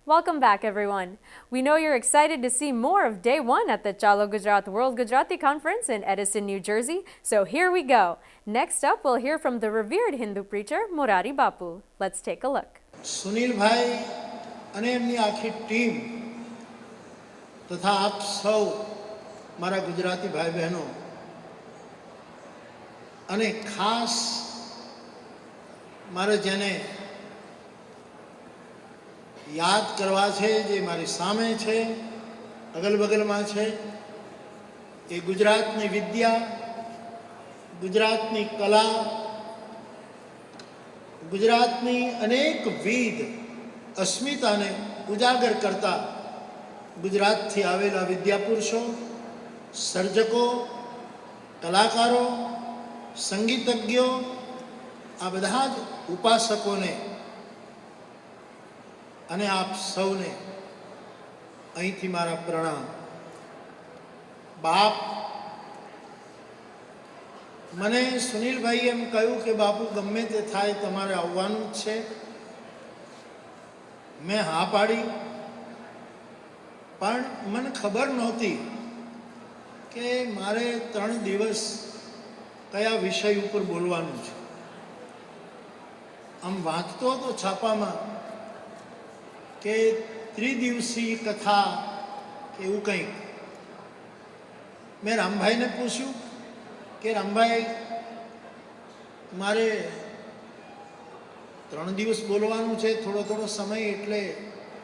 Welcome back, everyone. We know you're excited to see more of Day 1 at the Chalo Gujarat World Gujarati Conference in Edison, New Jersey. So here we go. Next up, we'll hear from the revered Hindu preacher, Morari Bapu. Let's take a look. Sunil ભાઈ અને એમની આખી team તથા આપ સૌ મારા ગુજરાતી ભાઈ બહેનો અને ખાસ મારે જેને યાદ કરવા છે, જે મારી સામે છે, અગલ બગલમાં છે, એ ગુજરાતની વિદ્યા, ગુજરાતની કલા, ગુજરાતની અનેકવિધ અસ્મિતાને ઉજાગર કરતા ગુજરાતથી આવેલા વિદ્યાપુરુષો, સર્જકો, કલાકારો, સંગીતજ્ઞો, આ બધા જ ઉપાસકોને અને આપ સૌને અહીંથી મારા પ્રણામ. બાપ, મને સુનિલભાઈ એમ કહ્યું કે બાપુ ગમે તે થાય તમારે આવવાનું જ છે. મેં હા પાડી, પણ મને ખબર નહોતી કે મારે 3 દિવસ કયા વિષય ઉપર બોલવાનું છે. આમ વાંચતો હતો છાપામાં કે ત્રિદિવસીય કથા કે એવું કંઈક. મેં રામભાઈને પૂછ્યું કે રામભાઈ, મારે 3 દિવસ બોલવાનું છે, થોડો થોડો સમય, એટલે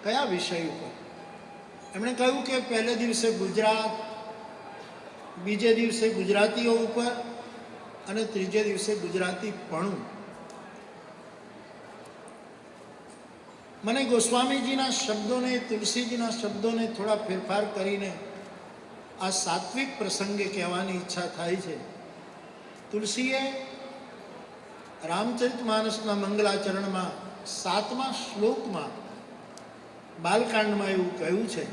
કયા વિષય ઉપર? એમણે કહ્યું કે પહેલે દિવસે ગુજરાત, બીજે દિવસે ગુજરાતીઓ ઉપર અને ત્રીજે દિવસે ગુજરાતીપણું. મને ગોસ્વામીજીના શબ્દોને, તુલસીજીના શબ્દોને થોડા ફેરફાર કરીને આ સાત્વિક પ્રસંગે કહેવાની ઈચ્છા થાય છે. તુલસીએ રામચરિતમાનસના મંગલાચરણમાં 7મા શ્લોકમાં બાલકાંડમાં એવું કહ્યું છે,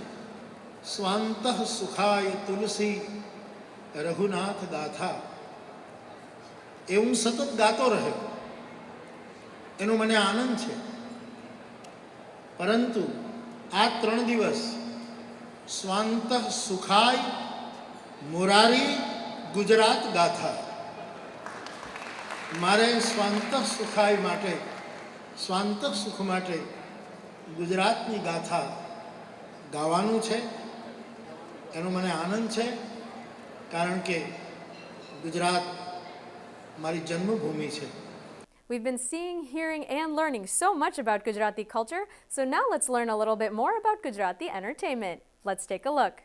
સ્વાંતઃ સુખાય તુલસી રઘુનાથ ગાથા. એ હું સતત ગાતો રહ્યો, એનો મને આનંદ છે. પરંતુ આ 3 દિવસ સ્વાંતઃ સુખાય મોરારી ગુજરાત ગાથા, મારે સ્વાંતઃ સુખાય માટે, સ્વાંતઃ સુખ માટે ગુજરાતની ગાથા ગાવાનું છે. એનો મને આનંદ છે, કારણ કે ગુજરાત મારી જન્મભૂમિ છે. We've been seeing, hearing, and learning so much about Gujarati culture, so now let's learn a little bit more about Gujarati entertainment. Let's take a look.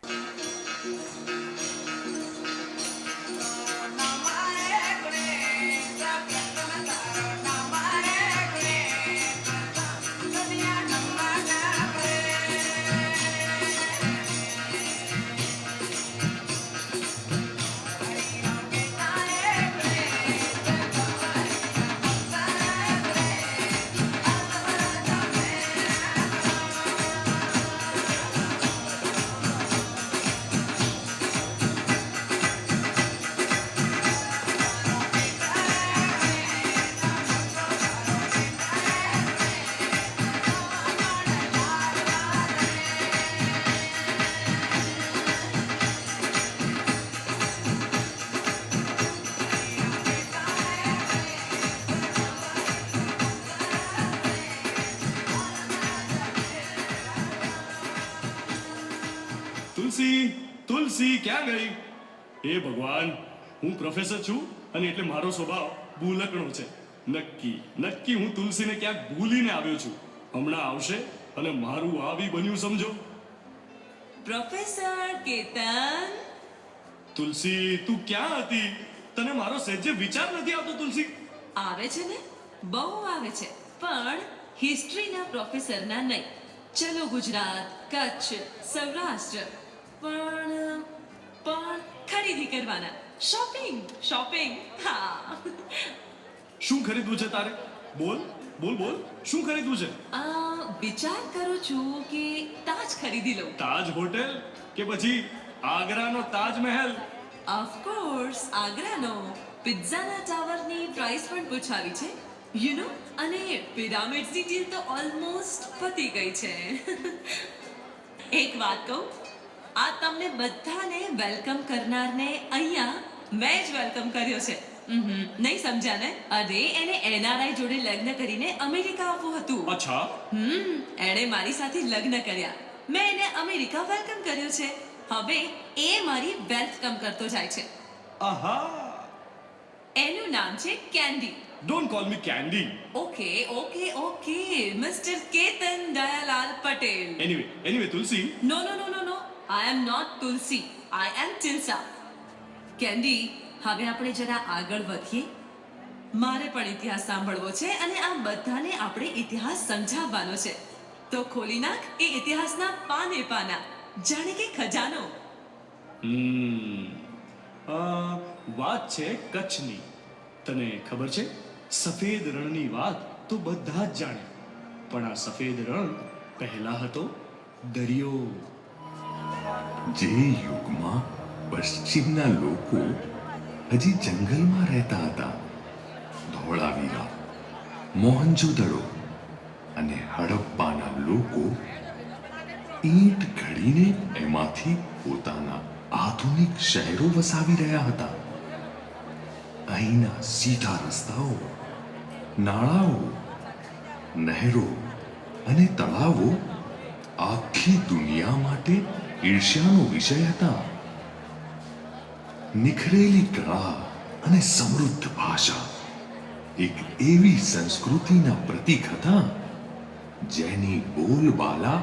તુલસી, તુલસી ક્યાં ગઈ? હે ભગવાન, હું પ્રોફેસર છું અને એટલે મારો સ્વભાવ ભૂલકણો છે. નક્કી હું તુલસીને ક્યાંક ભૂલીને આવ્યો છું. હમણાં આવશે અને મારું આવી બન્યું સમજો. પ્રોફેસર કેતન, તુલસી, તું ક્યાં હતી? તને મારો સહેજે વિચાર નથી આવતો? તુલસી આવે છે ને, બહુ આવે છે, પણ હિસ્ટ્રીના પ્રોફેસરના નહીં. ચલો ગુજરાત, કચ્છ, સૌરાષ્ટ્ર, પણ ખરીદી કરવાના. શોપિંગ. હા, શું ખરીદવું છે તારે? બોલ, શું ખરીદવું છે? વિચાર કરું છું કે તાજ ખરીદી લઉં. તાજ હોટેલ કે પછી આગ્રાનો તાજમહેલ? ઓફકોર્સ આગ્રાનો. પિઝાના ટાવરની પ્રાઇસ પણ પૂછાવી છે. અને પિરામિડ્સની ડીલ તો ઓલમોસ્ટ પતી ગઈ છે. એક વાત કહું, આ તમને બધાને વેલકમ કરનારને અહીંયા મેં જ વેલકમ કર્યો છે. નહીં સમજ્યા ને? અરે એને NRI જોડે લગ્ન કરીને અમેરિકા આવવું હતું. અચ્છા, એણે મારી સાથે લગ્ન કર્યા, મેં એને અમેરિકા વેલકમ કર્યો છે. હવે એ મારી વેલકમ કરતો જાય છે. આહા. એનું નામ છે Candy. Don't call me Candy. Okay okay okay mister Ketan Dayalal Patel. Anyway Tulsi. No no no no no I am not Tulsi, I am Tilsa. Candy, હવે આપણે જરા આગળ વધીએ. મારે પણ ઇતિહાસ સાંભળવો છે અને આ બધાને આપણે ઇતિહાસ સમજાવવાનો છે. તો ખોલી નાખ એ ઇતિહાસના પાને પાના, જાણે કે ખજાનો. વાત છે કચ્છની. તને ખબર છે, સફેદ રણની વાત તો બધા જ જાણે, પણ આ સફેદ રણ પહેલા હતો દરિયો. જે યુગમાં પશ્ચિમના લોકો હજી જંગલમાં રહેતા હતા, ધોળાવીરા, મોહનજોદડો અને હડપ્પાના લોકો ઈંટ ઘડીને એમાંથી પોતાના આધુનિક શહેરો વસાવી રહ્યા હતા. અહીંના સીધા રસ્તાઓ, નાળાઓ, નહેરો અને તળાવો આખી દુનિયા માટે ઈર્ષ્યાનો વિષય હતા. નિખરેલી કળા અને સમૃદ્ધ ભાષા એક એવી સંસ્કૃતિના પ્રતીક હતા જેની બોલબાલા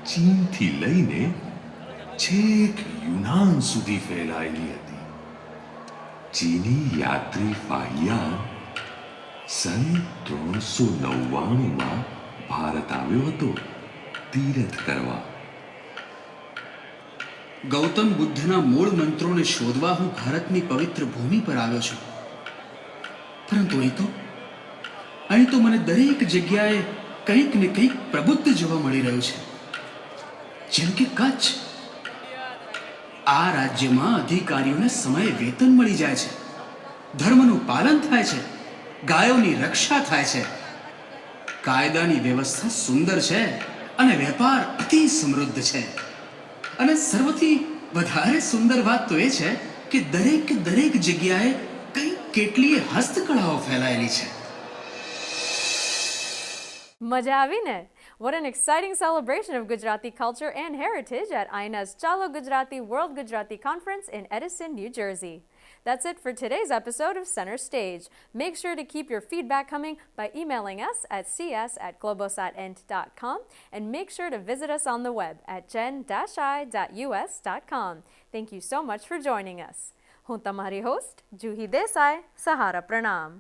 ચીનથી લઈને છેક યુનાન સુધી ફેલાયેલી હતી. ચીની યાત્રી ફાહિયાન સન 399માં ભારત આવ્યો હતો તીરથ કરવા. ગૌતમ બુદ્ધના મૂળ મંત્રોને શોધવા હું ભારતની પવિત્ર ભૂમિ પર આવ્યો છું. પરંતુ અહીં તો મને દરેક જગ્યાએ કંઈક ને કંઈક પ્રબુદ્ધ જોવા મળી રહ્યું છે. જેમ કે કચ્છ. આ રાજ્યમાં અધિકારીઓને સમયે વેતન મળી જાય છે, ધર્મનું પાલન થાય છે, ગાયોની રક્ષા થાય છે, કાયદાની વ્યવસ્થા સુંદર છે અને વેપાર અતિ સમૃદ્ધ છે. અને સર્વથી વધારે સુંદર વાત તો એ છે કે દરેક જગ્યાએ કંઈક કેટલીય હસ્તકળાઓ ફેલાયેલી છે. મજા આવી ને? What an exciting celebration of Gujarati culture and heritage at INA's Chalo Gujarati World Gujarati Conference in Edison, New Jersey. That's it for today's episode of Center Stage. Make sure to keep your feedback coming by emailing us at cs@globosatint.com and make sure to visit us on the web at gen-i.us.com. Thank you so much for joining us. હું તમારી host Juhi Desai. સહારા પ્રણામ.